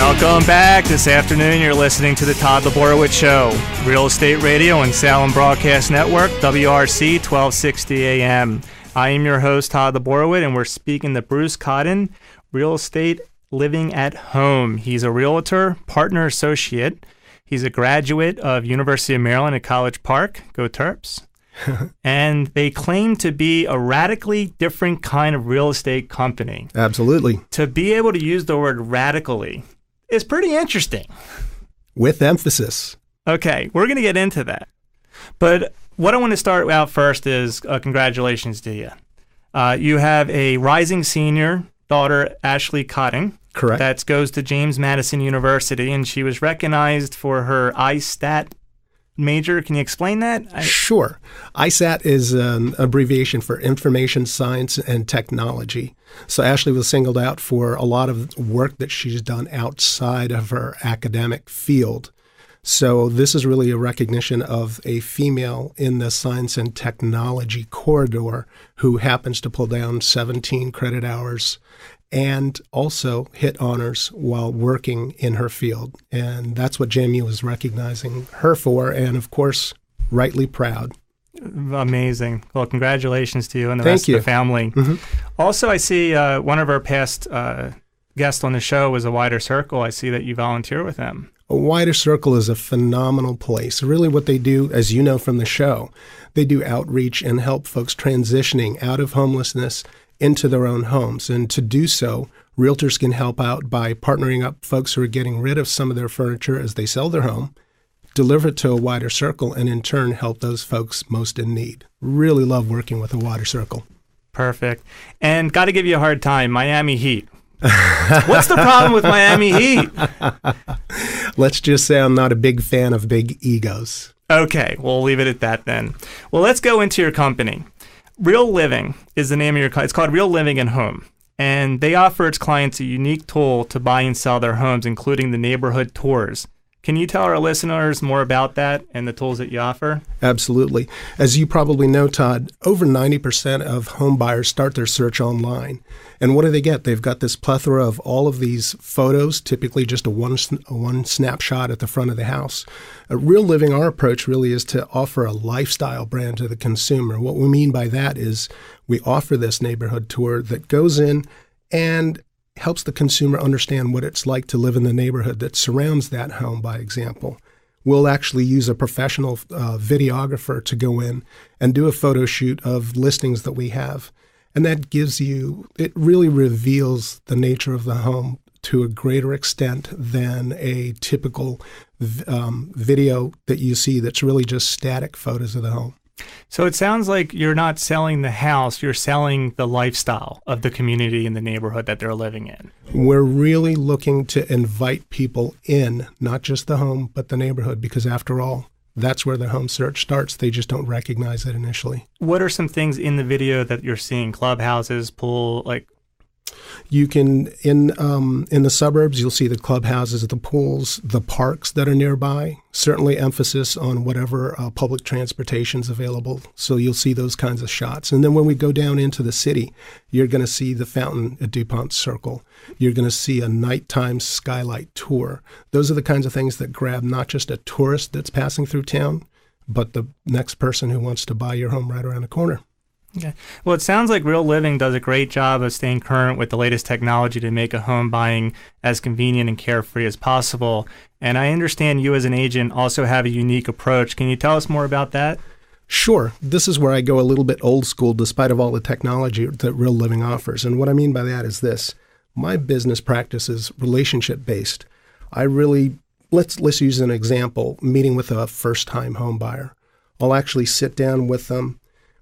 Welcome back. This afternoon, you're listening to the Todd Laborowitz Show, Real Estate Radio and Salem Broadcast Network, WRC 1260 AM. I am your host, Todd Laborowitz, and we're speaking to Bruce Cotting, Real Estate Living at Home. He's a realtor, partner associate. He's a graduate of University of Maryland at College Park. Go Terps. And they claim to be a radically different kind of real estate company. Absolutely. To be able to use the word radically is pretty interesting. With emphasis. Okay, we're going to get into that. But what I want to start out first is congratulations to you. You have a rising senior daughter, Ashley Cotting. Correct. That goes to James Madison University, and she was recognized for her ISTAT major. Can you explain that? Sure. ISAT is an abbreviation for Information Science and Technology. So Ashley was singled out for a lot of work that she's done outside of her academic field. So this is really a recognition of a female in the science and technology corridor who happens to pull down 17 credit hours and also hit honors while working in her field. And that's what JMU was recognizing her for, and of course, rightly proud. Amazing. Well, congratulations to you and the rest of the family. Mm-hmm. Also, I see one of our past guests on the show was A Wider Circle. I see that you volunteer with them. A Wider Circle is a phenomenal place. Really what they do, as you know from the show, they do outreach and help folks transitioning out of homelessness into their own homes. And to do so, realtors can help out by partnering up folks who are getting rid of some of their furniture as they sell their home, deliver it to A Wider Circle, and in turn help those folks most in need. Really love working with A Wider Circle. Perfect. And got to give you a hard time, Miami Heat. What's the problem with Miami Heat? Let's just say I'm not a big fan of big egos. Okay, we'll leave it at that then. Well, let's go into your company. Real Living is the name of your company. It's called Real Living and Home. And they offer its clients a unique tool to buy and sell their homes, including the neighborhood tours. Can you tell our listeners more about that and the tools that you offer? Absolutely. As you probably know, Todd, over 90% of home buyers start their search online. And what do they get? They've got this plethora of all of these photos, typically just a one snapshot at the front of the house. At Real Living, our approach really is to offer a lifestyle brand to the consumer. What we mean by that is we offer this neighborhood tour that goes in and helps the consumer understand what it's like to live in the neighborhood that surrounds that home, by example. We'll actually use a professional videographer to go in and do a photo shoot of listings that we have. And that gives you, it really reveals the nature of the home to a greater extent than a typical video that you see that's really just static photos of the home. So it sounds like you're not selling the house, you're selling the lifestyle of the community and the neighborhood that they're living in. We're really looking to invite people in, not just the home, but the neighborhood, because after all, that's where the home search starts. They just don't recognize it initially. What are some things in the video that you're seeing? Clubhouses, pool, like? You can, in the suburbs, you'll see the clubhouses, the pools, the parks that are nearby. Certainly emphasis on whatever public transportation is available. So you'll see those kinds of shots. And then when we go down into the city, you're going to see the fountain at DuPont Circle. You're going to see a nighttime skylight tour. Those are the kinds of things that grab not just a tourist that's passing through town, but the next person who wants to buy your home right around the corner. Okay. Well, it sounds like Real Living does a great job of staying current with the latest technology to make a home buying as convenient and carefree as possible. And I understand you as an agent also have a unique approach. Can you tell us more about that? Sure. This is where I go a little bit old school despite of all the technology that Real Living offers. And what I mean by that is this. My business practice is relationship-based. I really, let's use an example, meeting with a first-time home buyer. I'll actually sit down with them.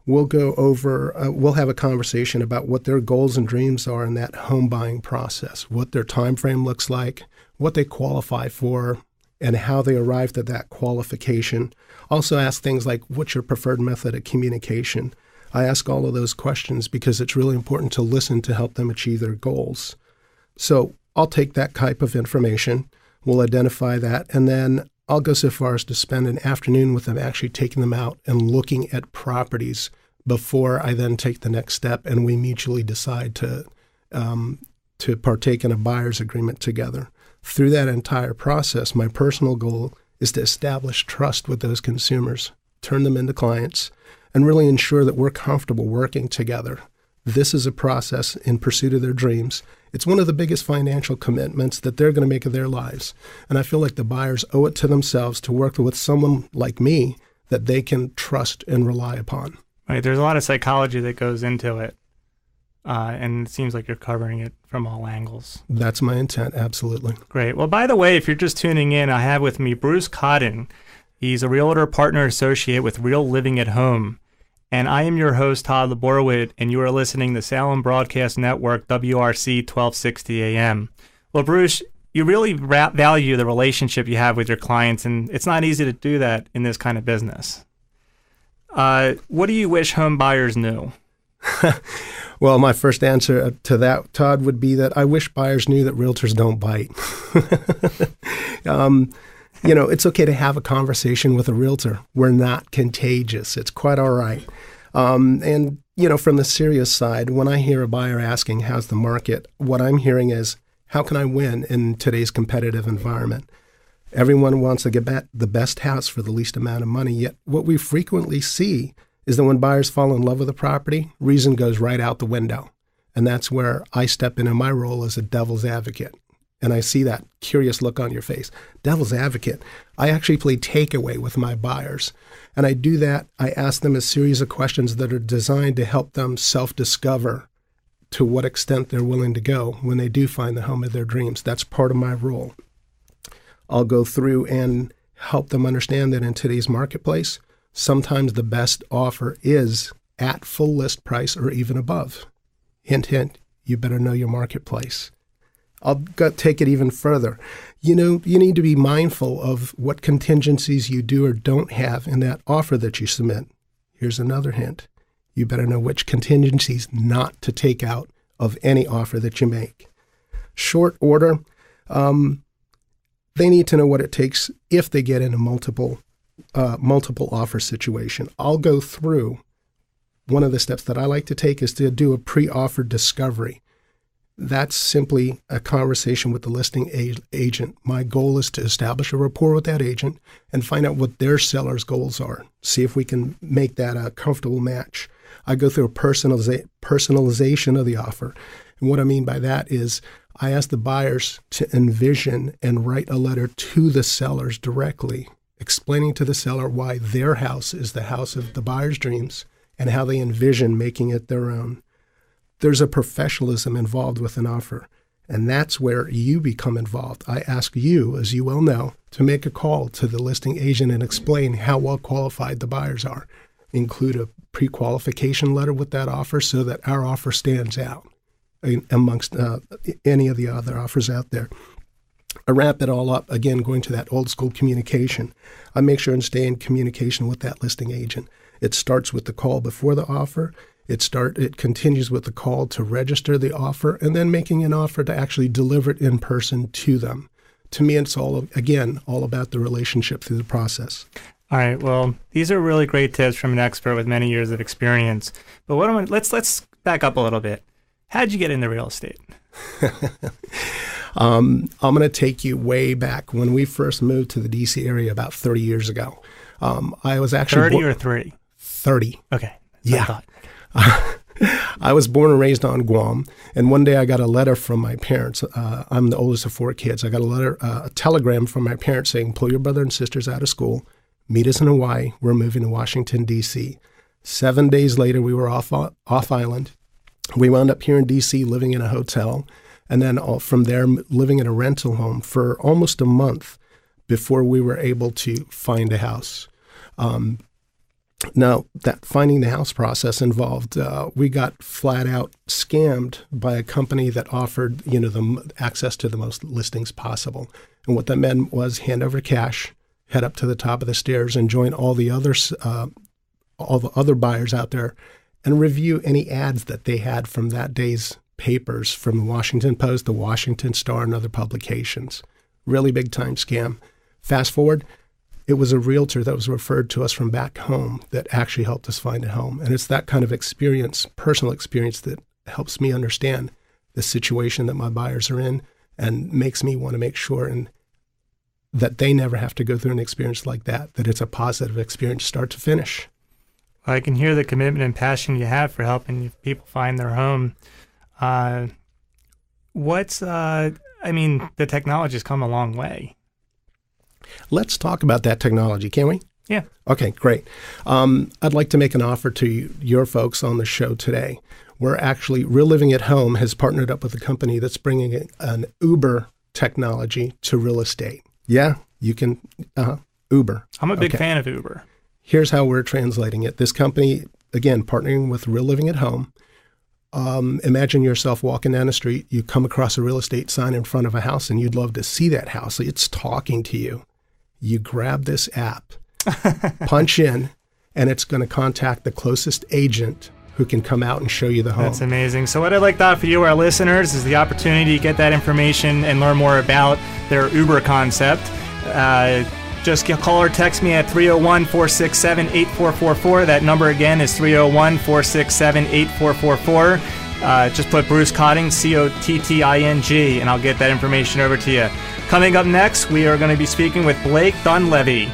We'll go over, we'll have a conversation about what their goals and dreams are in that home buying process, what their time frame looks like, what they qualify for, and how they arrived at that qualification. Also ask things like, what's your preferred method of communication? I ask all of those questions because it's really important to listen to help them achieve their goals. So I'll take that type of information, we'll identify that, and then I'll go so far as to spend an afternoon with them actually taking them out and looking at properties before I then take the next step and we mutually decide to partake in a buyer's agreement together. Through that entire process, my personal goal is to establish trust with those consumers, turn them into clients, and really ensure that we're comfortable working together. This is a process in pursuit of their dreams. It's one of the biggest financial commitments that they're going to make of their lives. And I feel like the buyers owe it to themselves to work with someone like me that they can trust and rely upon. Right. There's a lot of psychology that goes into it. And it seems like you're covering it from all angles. That's my intent, absolutely. Great. Well, by the way, if you're just tuning in, I have with me Bruce Cotting. He's a realtor partner associate with Real Living at Home. And I am your host, Todd Laborowit, and you are listening to Salem Broadcast Network, WRC 1260 AM. Well, Bruce, you really value the relationship you have with your clients, and it's not easy to do that in this kind of business. What do you wish home buyers knew? Well, my first answer to that, Todd, would be that I wish buyers knew that realtors don't bite. It's okay to have a conversation with a realtor. We're not contagious. It's quite all right. And from the serious side, when I hear a buyer asking, how's the market, what I'm hearing is, how can I win in today's competitive environment? Everyone wants to get the best house for the least amount of money, yet what we frequently see is that when buyers fall in love with a property, reason goes right out the window. And that's where I step in my role as a devil's advocate. And I see that curious look on your face. Devil's advocate. I actually play takeaway with my buyers. And I do that. I ask them a series of questions that are designed to help them self-discover to what extent they're willing to go when they do find the home of their dreams. That's part of my role. I'll go through and help them understand that in today's marketplace, sometimes the best offer is at full list price or even above. Hint, hint, you better know your marketplace. I'll take it even further. You need to be mindful of what contingencies you do or don't have in that offer that you submit. Here's another hint. You better know which contingencies not to take out of any offer that you make. Short order, they need to know what it takes if they get in a multiple offer situation. I'll go through. One of the steps that I like to take is to do a pre-offer discovery. That's simply a conversation with the listing agent. My goal is to establish a rapport with that agent and find out what their seller's goals are. See if we can make that a comfortable match. I go through a personalization of the offer. And what I mean by that is I ask the buyers to envision and write a letter to the sellers directly, explaining to the seller why their house is the house of the buyer's dreams and how they envision making it their own. There's a professionalism involved with an offer, and that's where you become involved. I ask you, as you well know, to make a call to the listing agent and explain how well qualified the buyers are. Include a pre-qualification letter with that offer so that our offer stands out amongst any of the other offers out there. I wrap it all up, again, going to that old school communication. I make sure and stay in communication with that listing agent. It starts with the call before the offer. It continues with the call to register the offer and then making an offer to actually deliver it in person to them. To me, it's all about the relationship through the process. All right. Well, these are really great tips from an expert with many years of experience. But let's back up a little bit. How'd you get into real estate? I'm going to take you way back when we first moved to the D.C. area about 30 years ago. I was actually 30 or 3? 30. Okay. Yeah. I was born and raised on Guam, and one day I got a letter from my parents. I'm the oldest of 4 kids. I got a telegram from my parents saying, pull your brother and sisters out of school, meet us in Hawaii. We're moving to Washington, D.C. 7 days later, we were off island. We wound up here in D.C. living in a hotel, and then from there living in a rental home for almost a month before we were able to find a house. Now, that finding the house process involved, we got flat out scammed by a company that offered, the access to the most listings possible. And what that meant was hand over cash, head up to the top of the stairs, and join all the other buyers out there, and review any ads that they had from that day's papers, from the Washington Post, the Washington Star, and other publications. Really big time scam. Fast forward. It was a realtor that was referred to us from back home that actually helped us find a home. And it's that kind of experience, personal experience, that helps me understand the situation that my buyers are in and makes me want to make sure that they never have to go through an experience like that it's a positive experience start to finish. I can hear the commitment and passion you have for helping people find their home. The technology's come a long way. Let's talk about that technology, can we? Yeah. Okay, great. I'd like to make an offer to your folks on the show today. We're actually, Real Living at Home has partnered up with a company that's bringing an Uber technology to real estate. Yeah, you can, Uber. I'm a big fan of Uber. Here's how we're translating it. This company, again, partnering with Real Living at Home. Imagine yourself walking down the street. You come across a real estate sign in front of a house and you'd love to see that house. It's talking to you. You grab this app, punch in, and it's going to contact the closest agent who can come out and show you the home. That's amazing. So what I'd like to offer you, our listeners, is the opportunity to get that information and learn more about their Uber concept. Just call or text me at 301-467-8444. That number again is 301-467-8444. Just put Bruce Cotting, Cotting, and I'll get that information over to you. Coming up next, we are going to be speaking with Blake Dunleavy.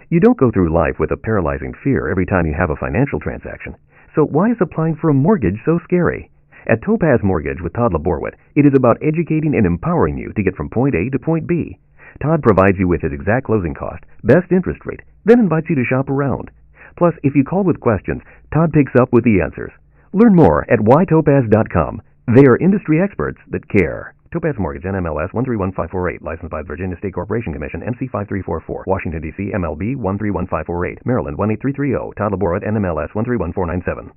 You don't go through life with a paralyzing fear every time you have a financial transaction. So why is applying for a mortgage so scary? At Topaz Mortgage with Todd Laborwood, it is about educating and empowering you to get from point A to point B. Todd provides you with his exact closing cost, best interest rate, then invites you to shop around. Plus, if you call with questions, Todd picks up with the answers. Learn more at whytopaz.com. They are industry experts that care. Topaz Mortgage, NMLS 131548, licensed by the Virginia State Corporation Commission, MC 5344, Washington, D.C., MLB 131548, Maryland 18330, Todd Laborwood, NMLS 131497.